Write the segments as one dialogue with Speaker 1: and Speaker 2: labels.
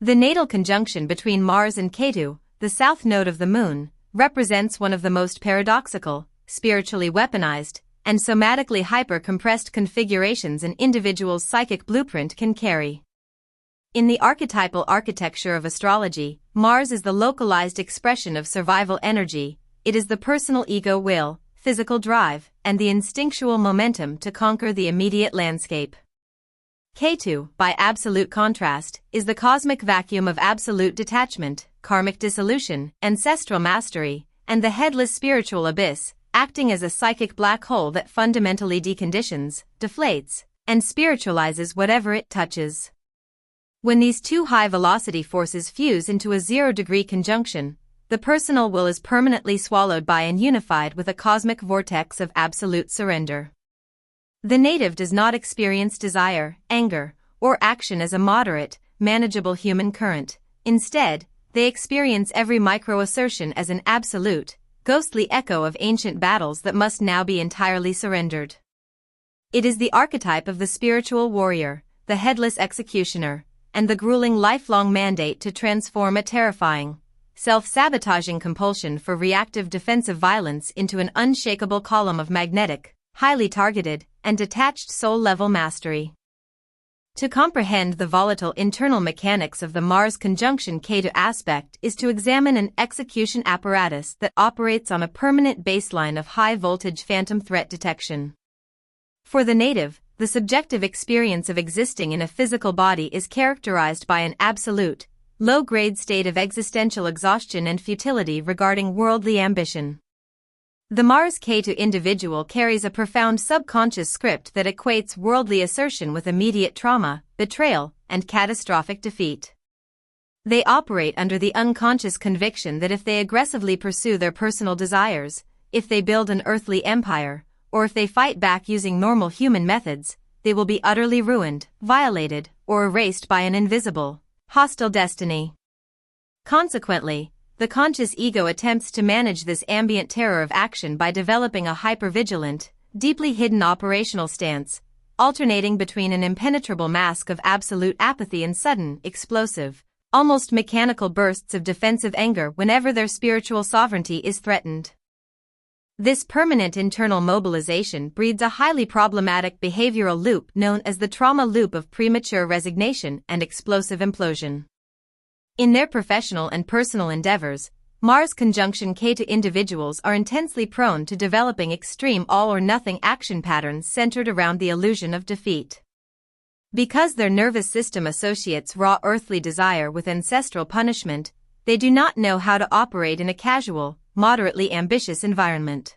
Speaker 1: The natal conjunction between Mars and Ketu, the south node of the moon, represents one of the most paradoxical, spiritually weaponized, and somatically hyper-compressed configurations an individual's psychic blueprint can carry. In the archetypal architecture of astrology, Mars is the localized expression of survival energy. It is the personal ego will, physical drive, and the instinctual momentum to conquer the immediate landscape. Ketu, by absolute contrast, is the cosmic vacuum of absolute detachment, karmic dissolution, ancestral mastery, and the headless spiritual abyss, acting as a psychic black hole that fundamentally deconditions, deflates, and spiritualizes whatever it touches. When these two high-velocity forces fuse into a zero-degree conjunction, the personal will is permanently swallowed by and unified with a cosmic vortex of absolute surrender. The native does not experience desire, anger, or action as a moderate, manageable human current. Instead, they experience every micro-assertion as an absolute, ghostly echo of ancient battles that must now be entirely surrendered. It is the archetype of the spiritual warrior, the headless executioner, and the grueling lifelong mandate to transform a terrifying, self-sabotaging compulsion for reactive defensive violence into an unshakable column of magnetic, highly targeted, and detached soul-level mastery. To comprehend the volatile internal mechanics of the Mars-conjunction-Ketu aspect is to examine an execution apparatus that operates on a permanent baseline of high-voltage phantom threat detection. For the native, the subjective experience of existing in a physical body is characterized by an absolute, low-grade state of existential exhaustion and futility regarding worldly ambition. The Mars-Ketu individual carries a profound subconscious script that equates worldly assertion with immediate trauma, betrayal, and catastrophic defeat. They operate under the unconscious conviction that if they aggressively pursue their personal desires, if they build an earthly empire, or if they fight back using normal human methods, they will be utterly ruined, violated, or erased by an invisible, hostile destiny. Consequently, the conscious ego attempts to manage this ambient terror of action by developing a hypervigilant, deeply hidden operational stance, alternating between an impenetrable mask of absolute apathy and sudden, explosive, almost mechanical bursts of defensive anger whenever their spiritual sovereignty is threatened. This permanent internal mobilization breeds a highly problematic behavioral loop known as the trauma loop of premature resignation and explosive implosion. In their professional and personal endeavors, Mars-conjunction-Ketu individuals are intensely prone to developing extreme all-or-nothing action patterns centered around the illusion of defeat. Because their nervous system associates raw earthly desire with ancestral punishment, they do not know how to operate in a casual, moderately ambitious environment.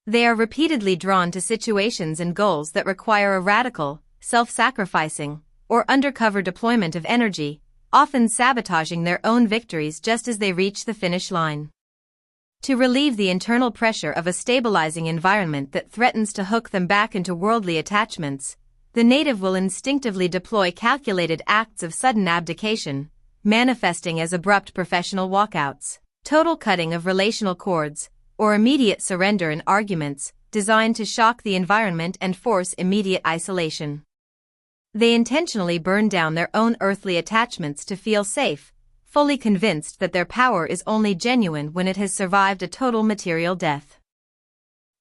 Speaker 1: They are repeatedly drawn to situations and goals that require a radical, self-sacrificing, or undercover deployment of energy, often sabotaging their own victories just as they reach the finish line. To relieve the internal pressure of a stabilizing environment that threatens to hook them back into worldly attachments, the native will instinctively deploy calculated acts of sudden abdication, manifesting as abrupt professional walkouts, total cutting of relational cords, or immediate surrender in arguments, designed to shock the environment and force immediate isolation. They intentionally burn down their own earthly attachments to feel safe, fully convinced that their power is only genuine when it has survived a total material death.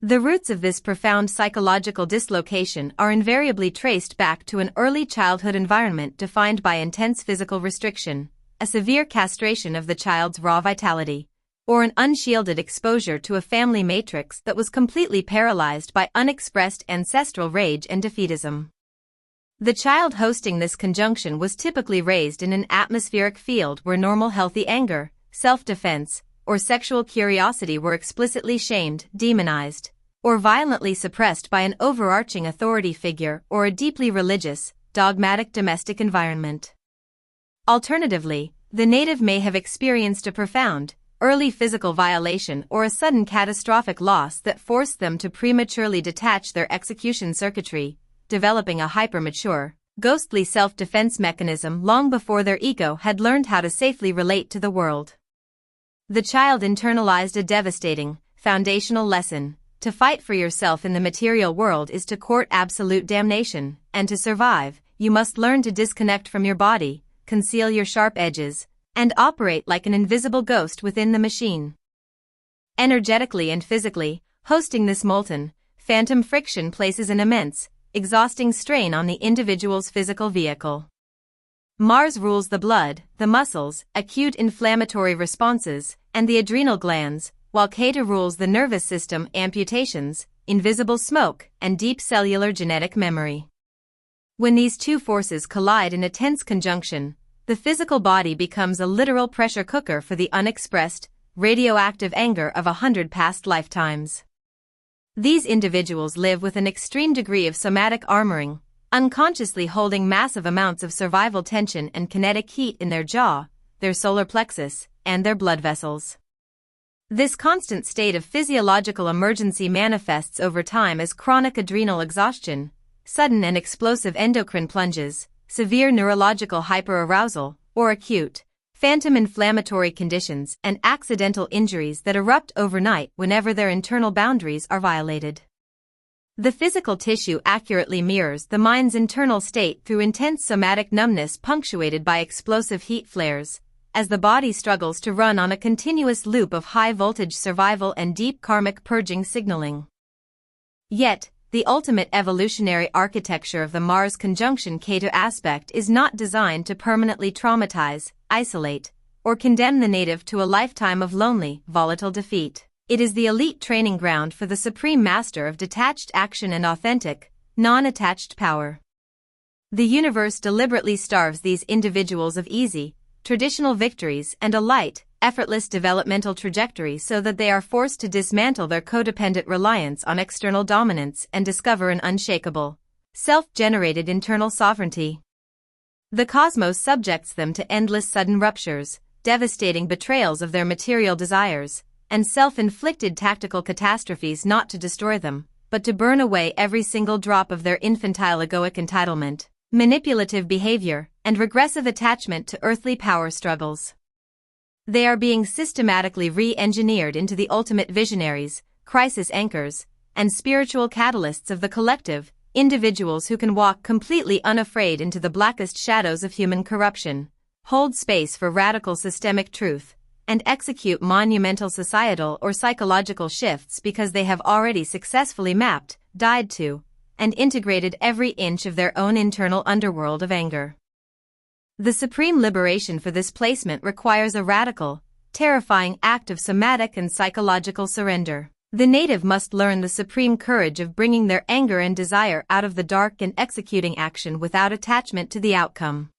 Speaker 1: The roots of this profound psychological dislocation are invariably traced back to an early childhood environment defined by intense physical restriction, a severe castration of the child's raw vitality, or an unshielded exposure to a family matrix that was completely paralyzed by unexpressed ancestral rage and defeatism. The child hosting this conjunction was typically raised in an atmospheric field where normal healthy anger, self-defense, or sexual curiosity were explicitly shamed, demonized, or violently suppressed by an overarching authority figure or a deeply religious, dogmatic domestic environment. Alternatively, the native may have experienced a profound, early physical violation or a sudden catastrophic loss that forced them to prematurely detach their execution circuitry, developing a hyper-mature, ghostly self-defense mechanism long before their ego had learned how to safely relate to the world. The child internalized a devastating, foundational lesson: to fight for yourself in the material world is to court absolute damnation, and to survive, you must learn to disconnect from your body, conceal your sharp edges, and operate like an invisible ghost within the machine. Energetically and physically, hosting this molten, phantom friction places an immense, exhausting strain on the individual's physical vehicle. Mars rules the blood, the muscles, acute inflammatory responses, and the adrenal glands, while Ketu rules the nervous system, amputations, invisible smoke, and deep cellular genetic memory. When these two forces collide in a tense conjunction, the physical body becomes a literal pressure cooker for the unexpressed, radioactive anger of 100 past lifetimes. These individuals live with an extreme degree of somatic armoring, unconsciously holding massive amounts of survival tension and kinetic heat in their jaw, their solar plexus, and their blood vessels. This constant state of physiological emergency manifests over time as chronic adrenal exhaustion, sudden and explosive endocrine plunges, severe neurological hyperarousal, or acute, phantom inflammatory conditions and accidental injuries that erupt overnight whenever their internal boundaries are violated. The physical tissue accurately mirrors the mind's internal state through intense somatic numbness punctuated by explosive heat flares, as the body struggles to run on a continuous loop of high-voltage survival and deep karmic purging signaling. Yet, the ultimate evolutionary architecture of the Mars-conjunction-Ketu aspect is not designed to permanently traumatize, isolate, or condemn the native to a lifetime of lonely, volatile defeat. It is the elite training ground for the supreme master of detached action and authentic, non-attached power. The universe deliberately starves these individuals of easy, traditional victories and a light, effortless developmental trajectory so that they are forced to dismantle their codependent reliance on external dominance and discover an unshakable, self-generated internal sovereignty. The cosmos subjects them to endless sudden ruptures, devastating betrayals of their material desires, and self-inflicted tactical catastrophes not to destroy them, but to burn away every single drop of their infantile egoic entitlement, manipulative behavior, and regressive attachment to earthly power struggles. They are being systematically re-engineered into the ultimate visionaries, crisis anchors, and spiritual catalysts of the collective, individuals who can walk completely unafraid into the blackest shadows of human corruption, hold space for radical systemic truth, and execute monumental societal or psychological shifts because they have already successfully mapped, died to, and integrated every inch of their own internal underworld of anger. The supreme liberation for this placement requires a radical, terrifying act of somatic and psychological surrender. The native must learn the supreme courage of bringing their anger and desire out of the dark and executing action without attachment to the outcome.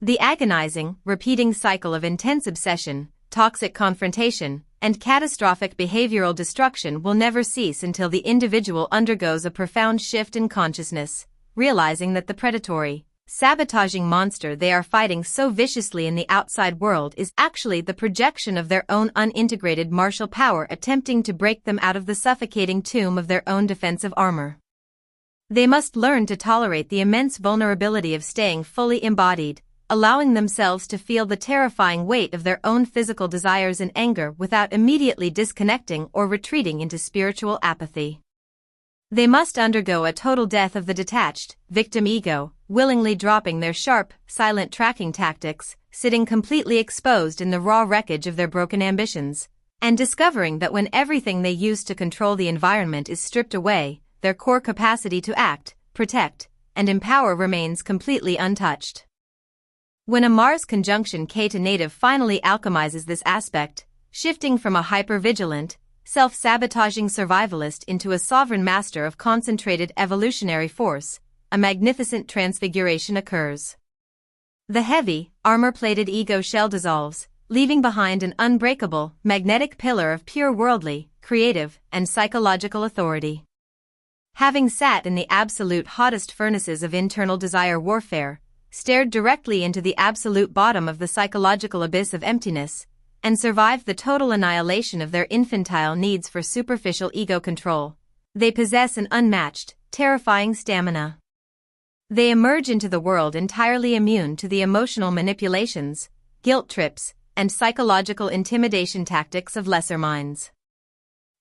Speaker 1: The agonizing, repeating cycle of intense obsession, toxic confrontation, and catastrophic behavioral destruction will never cease until the individual undergoes a profound shift in consciousness, realizing that the predatory, sabotaging monster they are fighting so viciously in the outside world is actually the projection of their own unintegrated martial power attempting to break them out of the suffocating tomb of their own defensive armor. They must learn to tolerate the immense vulnerability of staying fully embodied, allowing themselves to feel the terrifying weight of their own physical desires and anger without immediately disconnecting or retreating into spiritual apathy. They must undergo a total death of the detached, victim ego, willingly dropping their sharp, silent tracking tactics, sitting completely exposed in the raw wreckage of their broken ambitions, and discovering that when everything they used to control the environment is stripped away, their core capacity to act, protect, and empower remains completely untouched. When a Mars-conjunction-Ketu native finally alchemizes this aspect, shifting from a hyper-vigilant, self-sabotaging survivalist into a sovereign master of concentrated evolutionary force, a magnificent transfiguration occurs. The heavy, armor-plated ego shell dissolves, leaving behind an unbreakable, magnetic pillar of pure worldly, creative, and psychological authority. Having sat in the absolute hottest furnaces of internal desire warfare, stared directly into the absolute bottom of the psychological abyss of emptiness, and survived the total annihilation of their infantile needs for superficial ego control, they possess an unmatched, terrifying stamina. They emerge into the world entirely immune to the emotional manipulations, guilt trips, and psychological intimidation tactics of lesser minds.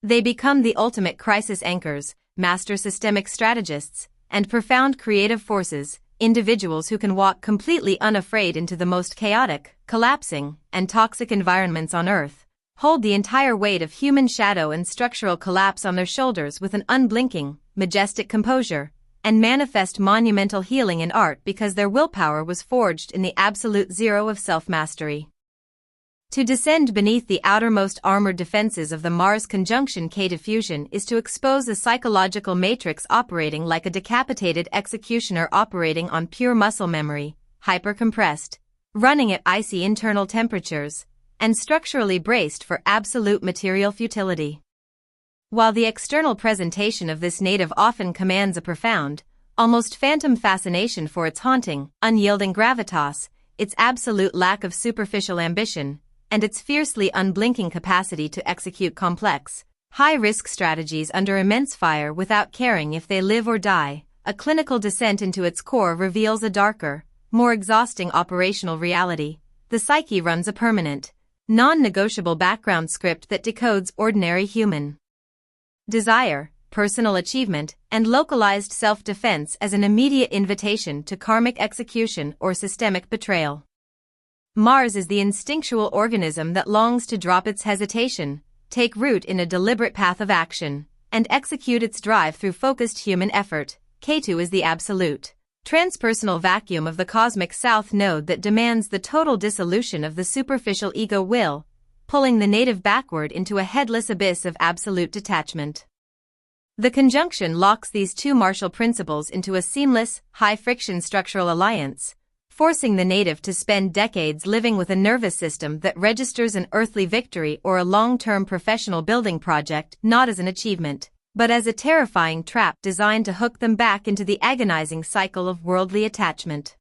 Speaker 1: They become the ultimate crisis anchors, master systemic strategists, and profound creative forces, individuals who can walk completely unafraid into the most chaotic, collapsing, and toxic environments on Earth, hold the entire weight of human shadow and structural collapse on their shoulders with an unblinking, majestic composure, and manifest monumental healing in art because their willpower was forged in the absolute zero of self-mastery. To descend beneath the outermost armored defenses of the Mars-conjunction-Ketu fusion is to expose a psychological matrix operating like a decapitated executioner operating on pure muscle memory, hyper-compressed, running at icy internal temperatures, and structurally braced for absolute material futility. While the external presentation of this native often commands a profound, almost phantom fascination for its haunting, unyielding gravitas, its absolute lack of superficial ambition, and its fiercely unblinking capacity to execute complex, high-risk strategies under immense fire without caring if they live or die, a clinical descent into its core reveals a darker, more exhausting operational reality. The psyche runs a permanent, non-negotiable background script that decodes ordinary human desire, personal achievement, and localized self-defense as an immediate invitation to karmic execution or systemic betrayal. Mars is the instinctual organism that longs to drop its hesitation, take root in a deliberate path of action, and execute its drive through focused human effort. Ketu is the absolute, transpersonal vacuum of the cosmic south node that demands the total dissolution of the superficial ego will, pulling the native backward into a headless abyss of absolute detachment. The conjunction locks these two martial principles into a seamless, high-friction structural alliance, forcing the native to spend decades living with a nervous system that registers an earthly victory or a long-term professional building project not as an achievement, but as a terrifying trap designed to hook them back into the agonizing cycle of worldly attachment.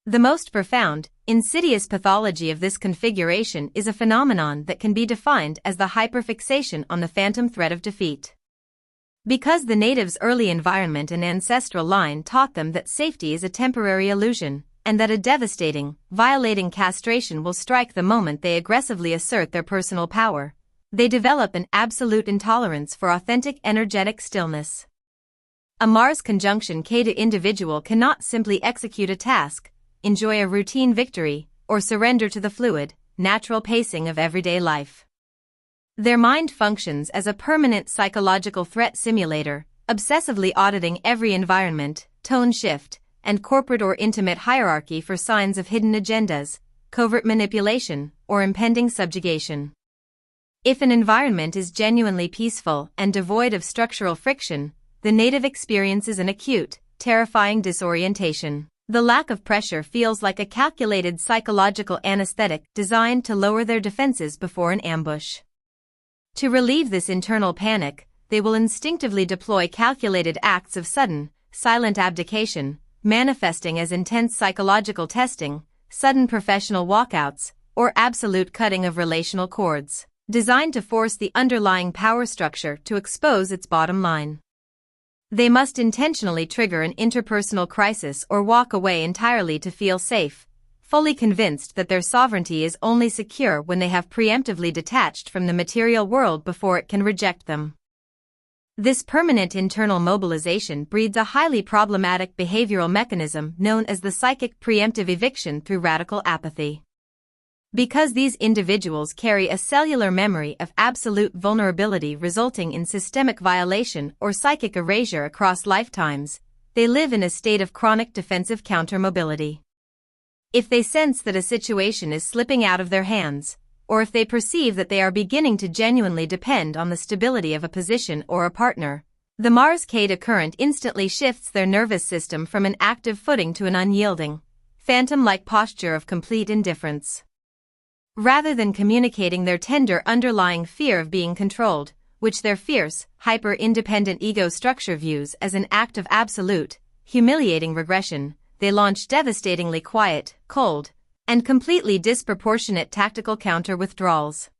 Speaker 1: The most profound, insidious pathology of this configuration is a phenomenon that can be defined as the hyperfixation on the phantom threat of defeat. Because the native's early environment and ancestral line taught them that safety is a temporary illusion, and that a devastating, violating castration will strike the moment they aggressively assert their personal power, they develop an absolute intolerance for authentic energetic stillness. A Mars-conjunction-Ketu individual cannot simply execute a task, enjoy a routine victory, or surrender to the fluid, natural pacing of everyday life. Their mind functions as a permanent psychological threat simulator, obsessively auditing every environment, tone shift, and corporate or intimate hierarchy for signs of hidden agendas, covert manipulation, or impending subjugation. If an environment is genuinely peaceful and devoid of structural friction, the native experiences an acute, terrifying disorientation. The lack of pressure feels like a calculated psychological anesthetic designed to lower their defenses before an ambush. To relieve this internal panic, they will instinctively deploy calculated acts of sudden, silent abdication, manifesting as intense psychological testing, sudden professional walkouts, or absolute cutting of relational cords, designed to force the underlying power structure to expose its bottom line. They must intentionally trigger an interpersonal crisis or walk away entirely to feel safe, fully convinced that their sovereignty is only secure when they have preemptively detached from the material world before it can reject them. This permanent internal mobilization breeds a highly problematic behavioral mechanism known as the psychic preemptive eviction through radical apathy. Because these individuals carry a cellular memory of absolute vulnerability resulting in systemic violation or psychic erasure across lifetimes, they live in a state of chronic defensive countermobility. If they sense that a situation is slipping out of their hands, or if they perceive that they are beginning to genuinely depend on the stability of a position or a partner, the Mars-Ketu current instantly shifts their nervous system from an active footing to an unyielding, phantom-like posture of complete indifference. Rather than communicating their tender underlying fear of being controlled, which their fierce, hyper-independent ego structure views as an act of absolute, humiliating regression, they launch devastatingly quiet, cold, and completely disproportionate tactical counter-withdrawals.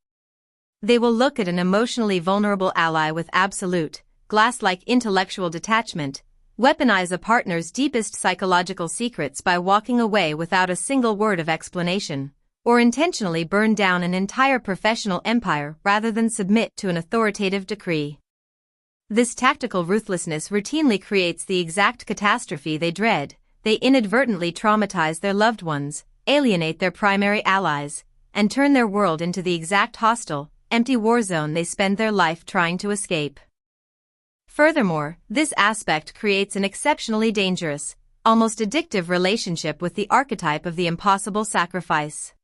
Speaker 1: They will look at an emotionally vulnerable ally with absolute, glass-like intellectual detachment, weaponize a partner's deepest psychological secrets by walking away without a single word of explanation, or intentionally burn down an entire professional empire rather than submit to an authoritative decree. This tactical ruthlessness routinely creates the exact catastrophe they dread, they inadvertently traumatize their loved ones, alienate their primary allies, and turn their world into the exact hostile, empty war zone they spend their life trying to escape. Furthermore, this aspect creates an exceptionally dangerous, almost addictive relationship with the archetype of the impossible sacrifice.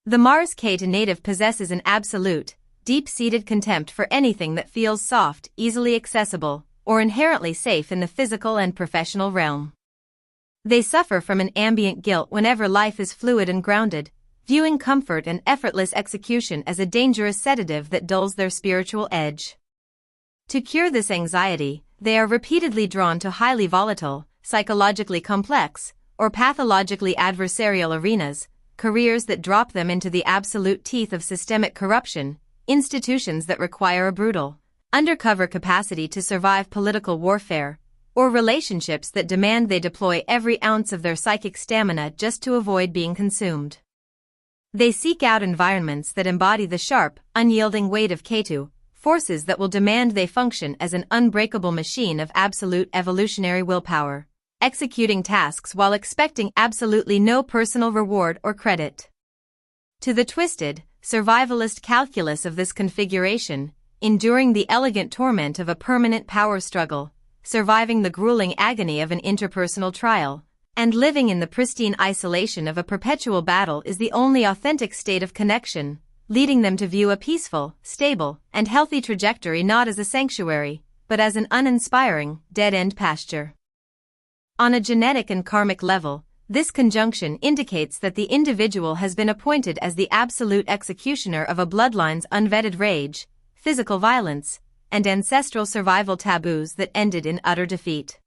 Speaker 1: The Mars-Ketu native possesses an absolute, deep-seated contempt for anything that feels soft, easily accessible, or inherently safe in the physical and professional realm. They suffer from an ambient guilt whenever life is fluid and grounded, viewing comfort and effortless execution as a dangerous sedative that dulls their spiritual edge. To cure this anxiety, they are repeatedly drawn to highly volatile, psychologically complex, or pathologically adversarial arenas, careers that drop them into the absolute teeth of systemic corruption, institutions that require a brutal, undercover capacity to survive political warfare, or relationships that demand they deploy every ounce of their psychic stamina just to avoid being consumed. They seek out environments that embody the sharp, unyielding weight of Ketu, forces that will demand they function as an unbreakable machine of absolute evolutionary willpower, executing tasks while expecting absolutely no personal reward or credit. To the twisted, survivalist calculus of this configuration, enduring the elegant torment of a permanent power struggle, surviving the grueling agony of an interpersonal trial, and living in the pristine isolation of a perpetual battle is the only authentic state of connection, leading them to view a peaceful, stable, and healthy trajectory not as a sanctuary, but as an uninspiring, dead-end pasture. On a genetic and karmic level, this conjunction indicates that the individual has been appointed as the absolute executioner of a bloodline's unvetted rage, physical violence, and ancestral survival taboos that ended in utter defeat.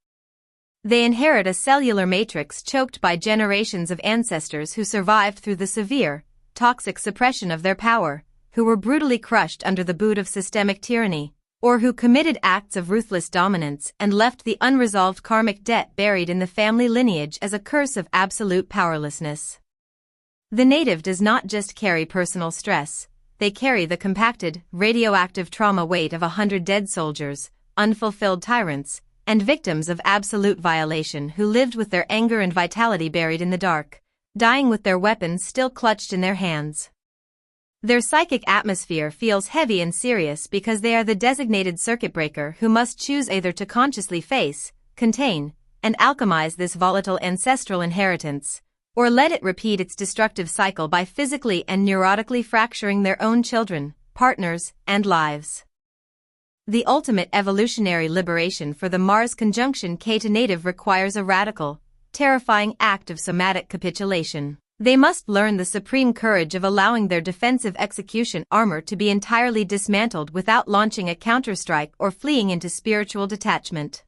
Speaker 1: They inherit a cellular matrix choked by generations of ancestors who survived through the severe, toxic suppression of their power, who were brutally crushed under the boot of systemic tyranny, or who committed acts of ruthless dominance and left the unresolved karmic debt buried in the family lineage as a curse of absolute powerlessness. The native does not just carry personal stress, they carry the compacted, radioactive trauma weight of 100 dead soldiers, unfulfilled tyrants, and victims of absolute violation who lived with their anger and vitality buried in the dark, dying with their weapons still clutched in their hands. Their psychic atmosphere feels heavy and serious because they are the designated circuit breaker who must choose either to consciously face, contain, and alchemize this volatile ancestral inheritance, or let it repeat its destructive cycle by physically and neurotically fracturing their own children, partners, and lives. The ultimate evolutionary liberation for the Mars-conjunction-Ketu native requires a radical, terrifying act of somatic capitulation. They must learn the supreme courage of allowing their defensive execution armor to be entirely dismantled without launching a counterstrike or fleeing into spiritual detachment.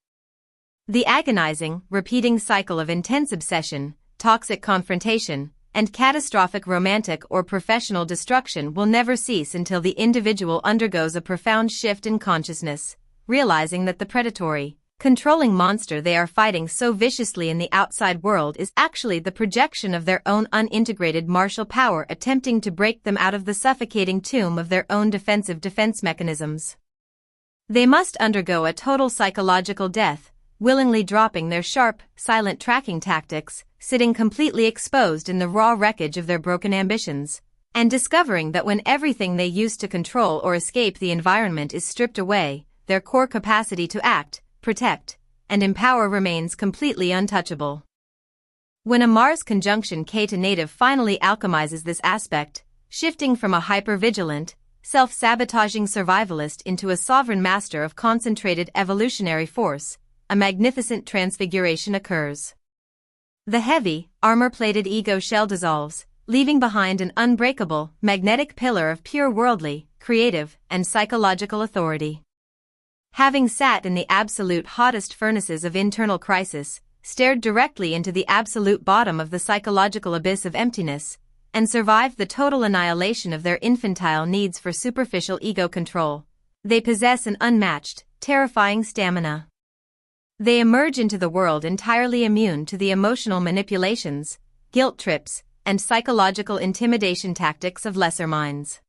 Speaker 1: The agonizing, repeating cycle of intense obsession, toxic confrontation, and catastrophic romantic or professional destruction will never cease until the individual undergoes a profound shift in consciousness, realizing that the predatory, controlling monster they are fighting so viciously in the outside world is actually the projection of their own unintegrated martial power attempting to break them out of the suffocating tomb of their own defensive defense mechanisms. They must undergo a total psychological death, willingly dropping their sharp, silent tracking tactics, sitting completely exposed in the raw wreckage of their broken ambitions, and discovering that when everything they used to control or escape the environment is stripped away, their core capacity to act, protect, and empower remains completely untouchable. When a Mars-conjunction-Ketu native finally alchemizes this aspect, shifting from a hyper-vigilant, self-sabotaging survivalist into a sovereign master of concentrated evolutionary force, a magnificent transfiguration occurs. The heavy, armor-plated ego shell dissolves, leaving behind an unbreakable, magnetic pillar of pure worldly, creative, and psychological authority. Having sat in the absolute hottest furnaces of internal crisis, stared directly into the absolute bottom of the psychological abyss of emptiness, and survived the total annihilation of their infantile needs for superficial ego control, they possess an unmatched, terrifying stamina. They emerge into the world entirely immune to the emotional manipulations, guilt trips, and psychological intimidation tactics of lesser minds.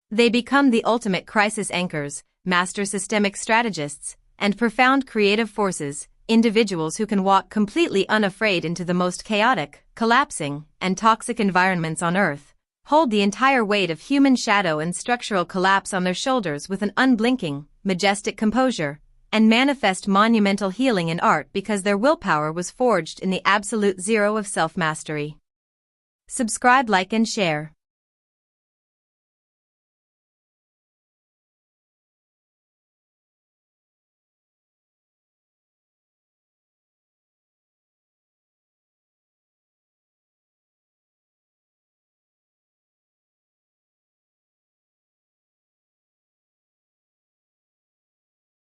Speaker 1: They become the ultimate crisis anchors, master systemic strategists, and profound creative forces, individuals who can walk completely unafraid into the most chaotic, collapsing, and toxic environments on Earth, hold the entire weight of human shadow and structural collapse on their shoulders with an unblinking, majestic composure, and manifest monumental healing in art because their willpower was forged in the absolute zero of self-mastery. Subscribe, like, and share.